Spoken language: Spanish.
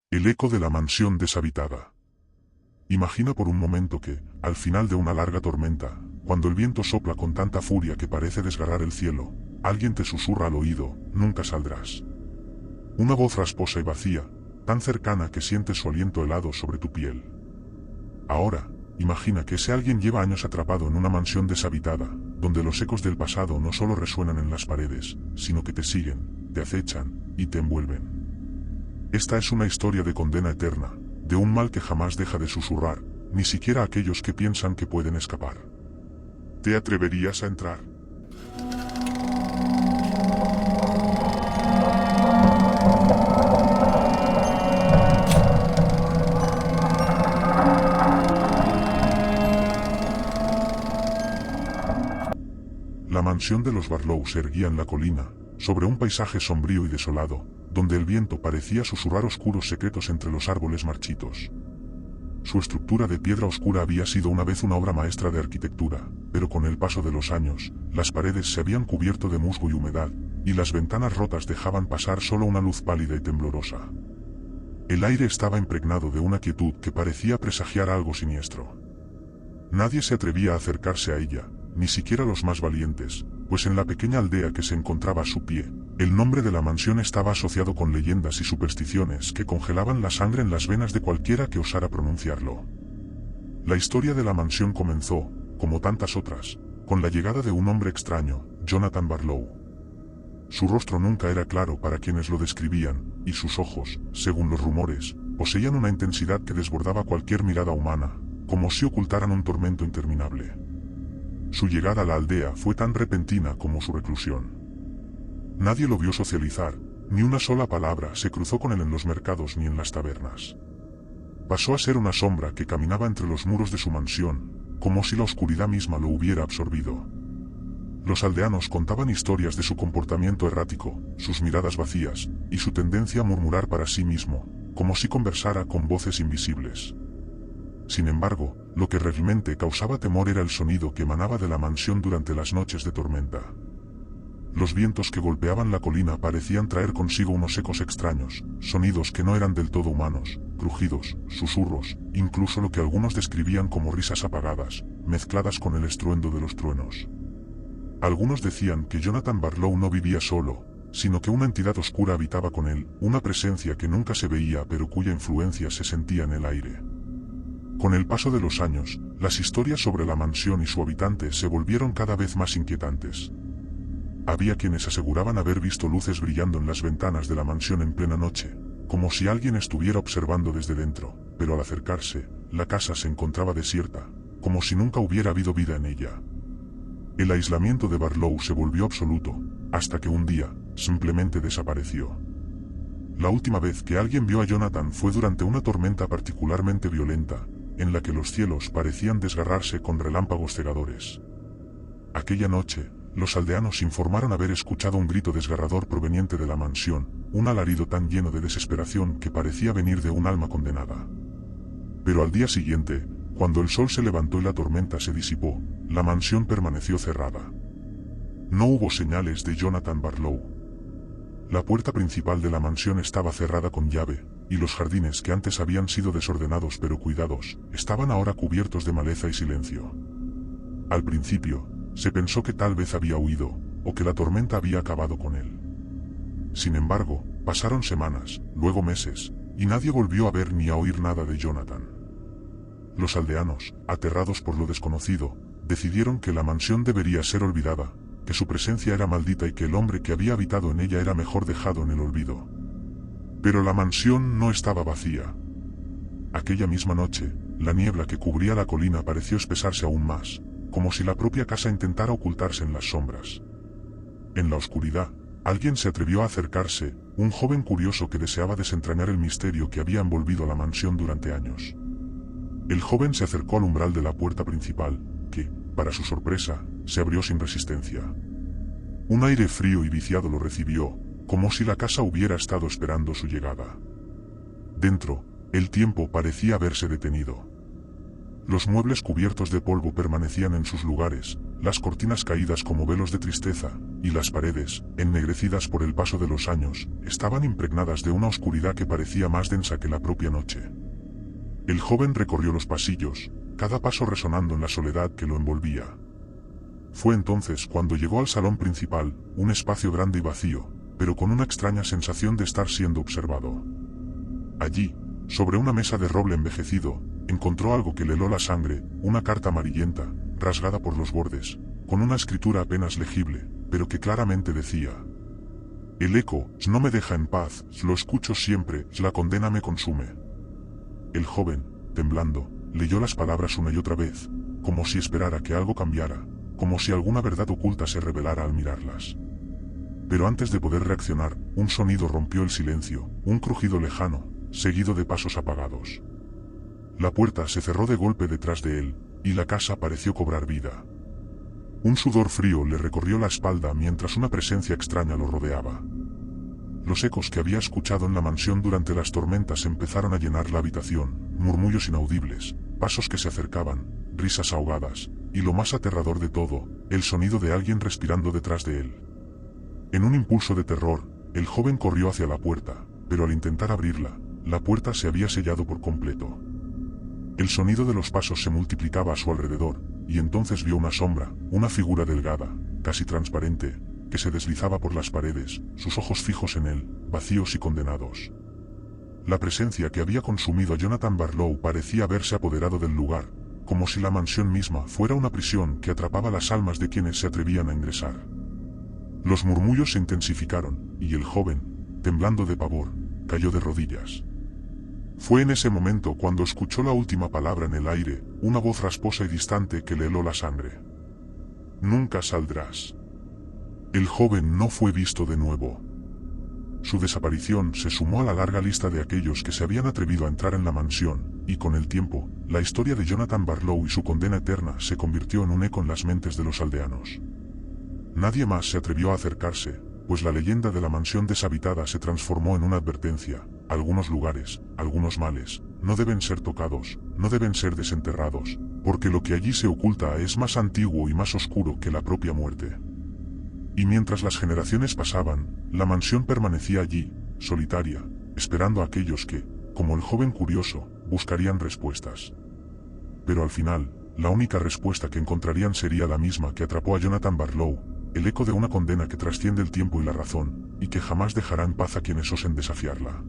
El eco de la mansión deshabitada. Imagina por un momento que, al final de una larga tormenta, cuando el viento sopla con tanta furia que parece desgarrar el cielo, alguien te susurra al oído, nunca saldrás. Una voz rasposa y vacía, tan cercana que sientes su aliento helado sobre tu piel. Ahora, imagina que ese alguien lleva años atrapado en una mansión deshabitada, donde los ecos del pasado no solo resuenan en las paredes, sino que te siguen, te acechan y te envuelven. Esta es una historia de condena eterna, de un mal que jamás deja de susurrar, ni siquiera aquellos que piensan que pueden escapar. ¿Te atreverías a entrar? La mansión de los Barlow se erguía en la colina, sobre un paisaje sombrío y desolado, donde el viento parecía susurrar oscuros secretos entre los árboles marchitos. Su estructura de piedra oscura había sido una vez una obra maestra de arquitectura, pero con el paso de los años, las paredes se habían cubierto de musgo y humedad, y las ventanas rotas dejaban pasar solo una luz pálida y temblorosa. El aire estaba impregnado de una quietud que parecía presagiar algo siniestro. Nadie se atrevía a acercarse a ella, ni siquiera los más valientes, pues en la pequeña aldea que se encontraba a su pie, el nombre de la mansión estaba asociado con leyendas y supersticiones que congelaban la sangre en las venas de cualquiera que osara pronunciarlo. La historia de la mansión comenzó, como tantas otras, con la llegada de un hombre extraño, Jonathan Barlow. Su rostro nunca era claro para quienes lo describían, y sus ojos, según los rumores, poseían una intensidad que desbordaba cualquier mirada humana, como si ocultaran un tormento interminable. Su llegada a la aldea fue tan repentina como su reclusión. Nadie lo vio socializar, ni una sola palabra se cruzó con él en los mercados ni en las tabernas. Pasó a ser una sombra que caminaba entre los muros de su mansión, como si la oscuridad misma lo hubiera absorbido. Los aldeanos contaban historias de su comportamiento errático, sus miradas vacías, y su tendencia a murmurar para sí mismo, como si conversara con voces invisibles. Sin embargo, lo que realmente causaba temor era el sonido que emanaba de la mansión durante las noches de tormenta. Los vientos que golpeaban la colina parecían traer consigo unos ecos extraños, sonidos que no eran del todo humanos, crujidos, susurros, incluso lo que algunos describían como risas apagadas, mezcladas con el estruendo de los truenos. Algunos decían que Jonathan Barlow no vivía solo, sino que una entidad oscura habitaba con él, una presencia que nunca se veía pero cuya influencia se sentía en el aire. Con el paso de los años, las historias sobre la mansión y su habitante se volvieron cada vez más inquietantes. Había quienes aseguraban haber visto luces brillando en las ventanas de la mansión en plena noche, como si alguien estuviera observando desde dentro, pero al acercarse, la casa se encontraba desierta, como si nunca hubiera habido vida en ella. El aislamiento de Barlow se volvió absoluto, hasta que un día, simplemente desapareció. La última vez que alguien vio a Jonathan fue durante una tormenta particularmente violenta, en la que los cielos parecían desgarrarse con relámpagos cegadores. Aquella noche, los aldeanos informaron haber escuchado un grito desgarrador proveniente de la mansión, un alarido tan lleno de desesperación que parecía venir de un alma condenada. Pero al día siguiente, cuando el sol se levantó y la tormenta se disipó, la mansión permaneció cerrada. No hubo señales de Jonathan Barlow. La puerta principal de la mansión estaba cerrada con llave, y los jardines que antes habían sido desordenados pero cuidados, estaban ahora cubiertos de maleza y silencio. Al principio, se pensó que tal vez había huido, o que la tormenta había acabado con él. Sin embargo, pasaron semanas, luego meses, y nadie volvió a ver ni a oír nada de Jonathan. Los aldeanos, aterrados por lo desconocido, decidieron que la mansión debería ser olvidada, que su presencia era maldita y que el hombre que había habitado en ella era mejor dejado en el olvido. Pero la mansión no estaba vacía. Aquella misma noche, la niebla que cubría la colina pareció espesarse aún más, como si la propia casa intentara ocultarse en las sombras. En la oscuridad, alguien se atrevió a acercarse, un joven curioso que deseaba desentrañar el misterio que había envolvido a la mansión durante años. El joven se acercó al umbral de la puerta principal, que, para su sorpresa, se abrió sin resistencia. Un aire frío y viciado lo recibió, como si la casa hubiera estado esperando su llegada. Dentro, el tiempo parecía haberse detenido. Los muebles cubiertos de polvo permanecían en sus lugares, las cortinas caídas como velos de tristeza, y las paredes, ennegrecidas por el paso de los años, estaban impregnadas de una oscuridad que parecía más densa que la propia noche. El joven recorrió los pasillos, cada paso resonando en la soledad que lo envolvía. Fue entonces cuando llegó al salón principal, un espacio grande y vacío, pero con una extraña sensación de estar siendo observado. Allí, sobre una mesa de roble envejecido, encontró algo que le heló la sangre, una carta amarillenta, rasgada por los bordes, con una escritura apenas legible, pero que claramente decía: el eco no me deja en paz, lo escucho siempre, la condena me consume. El joven, temblando, leyó las palabras una y otra vez, como si esperara que algo cambiara, como si alguna verdad oculta se revelara al mirarlas. Pero antes de poder reaccionar, un sonido rompió el silencio, un crujido lejano, seguido de pasos apagados. La puerta se cerró de golpe detrás de él, y la casa pareció cobrar vida. Un sudor frío le recorrió la espalda mientras una presencia extraña lo rodeaba. Los ecos que había escuchado en la mansión durante las tormentas empezaron a llenar la habitación, murmullos inaudibles, pasos que se acercaban, risas ahogadas, y lo más aterrador de todo, el sonido de alguien respirando detrás de él. En un impulso de terror, el joven corrió hacia la puerta, pero al intentar abrirla, la puerta se había sellado por completo. El sonido de los pasos se multiplicaba a su alrededor, y entonces vio una sombra, una figura delgada, casi transparente, que se deslizaba por las paredes, sus ojos fijos en él, vacíos y condenados. La presencia que había consumido a Jonathan Barlow parecía haberse apoderado del lugar, como si la mansión misma fuera una prisión que atrapaba las almas de quienes se atrevían a ingresar. Los murmullos se intensificaron, y el joven, temblando de pavor, cayó de rodillas. Fue en ese momento cuando escuchó la última palabra en el aire, una voz rasposa y distante que le heló la sangre. Nunca saldrás. El joven no fue visto de nuevo. Su desaparición se sumó a la larga lista de aquellos que se habían atrevido a entrar en la mansión, y con el tiempo, la historia de Jonathan Barlow y su condena eterna se convirtió en un eco en las mentes de los aldeanos. Nadie más se atrevió a acercarse, pues la leyenda de la mansión deshabitada se transformó en una advertencia: algunos lugares, algunos males, no deben ser tocados, no deben ser desenterrados, porque lo que allí se oculta es más antiguo y más oscuro que la propia muerte. Y mientras las generaciones pasaban, la mansión permanecía allí, solitaria, esperando a aquellos que, como el joven curioso, buscarían respuestas. Pero al final, la única respuesta que encontrarían sería la misma que atrapó a Jonathan Barlow, el eco de una condena que trasciende el tiempo y la razón, y que jamás dejará en paz a quienes osen desafiarla.